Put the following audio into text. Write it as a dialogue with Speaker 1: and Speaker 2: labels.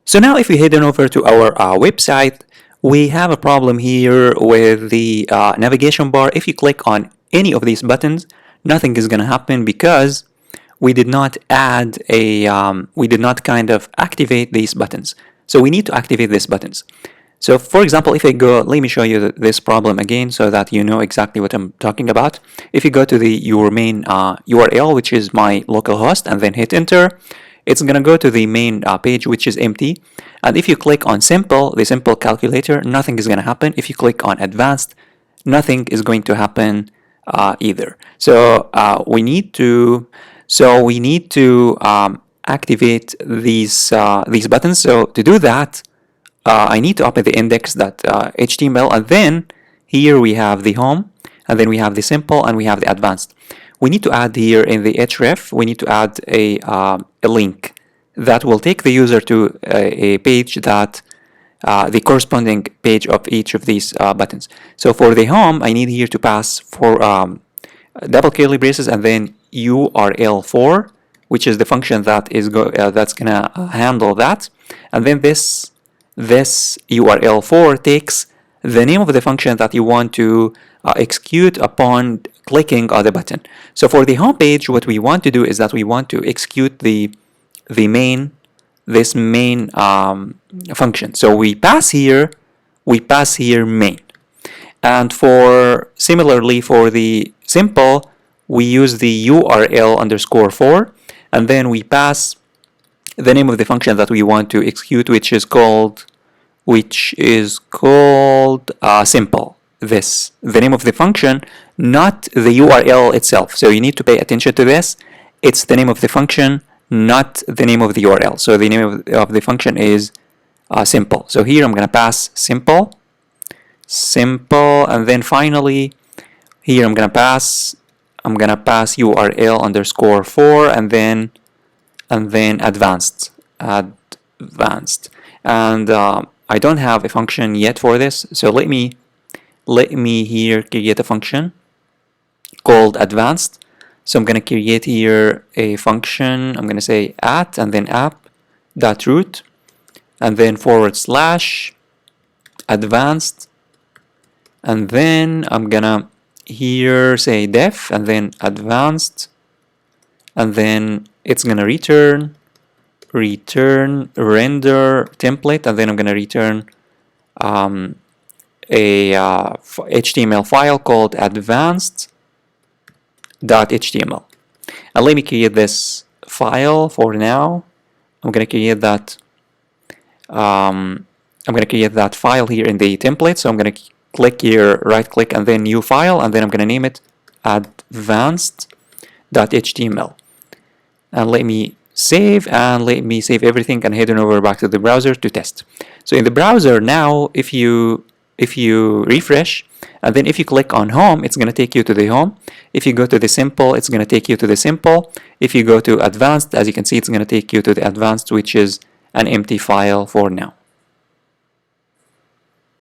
Speaker 1: So now if we head on over to our website, we have a problem here with the navigation bar. If you click on any of these buttons, nothing is going to happen because we did not add we did not kind of activate these buttons. So we need to activate these buttons. So for example, if I go, let me show you this problem again so that you know exactly what I'm talking about. If you go to your main URL, which is my localhost, and then hit enter, it's going to go to the main page, which is empty. And if you click on simple, the simple calculator, nothing is going to happen. If you click on advanced, nothing is going to happen either. So we need to activate these buttons. So to do that, I need to open the index.html, and then here we have the home, and then we have the simple, and we have the advanced. We need to add here in the href, we need to add a link that will take the user to a page that the corresponding page of each of these buttons. So for the home, I need here to pass for double curly braces and then URL4, which is the function that is that's gonna handle that, and then this URL4 takes the name of the function that you want to execute upon clicking on the button. So for the home page, what we want to do is that we want to execute this main function. So we pass here main, and similarly for the simple, we use the URL_4, and then we pass the name of the function that we want to execute, which is called simple. The name of the function, not the URL itself. So you need to pay attention to this. It's the name of the function, not the name of the URL. So the name of the function is simple. So here I'm going to pass simple, and then finally here I'm going to pass URL_4, and then advanced. And I don't have a function yet for this, so let me here create a function called advanced. So I'm going to create here a function. I'm going to say @ and then app.root and then / advanced, and then I'm going to here say def and then advanced, and then it's going to return render template, and then I'm going to return a HTML file called advanced.html. And let me create this file for now. I'm going to create that file here in the template. So I'm going to click here, right click, and then new file, and then I'm going to name it advanced.html. And let me save everything and head on over back to the browser to test. So in the browser now, if you refresh, and then if you click on home, it's going to take you to the home. If you go to the simple, it's going to take you to the simple. If you go to advanced, as you can see, it's going to take you to the advanced, which is an empty file for now.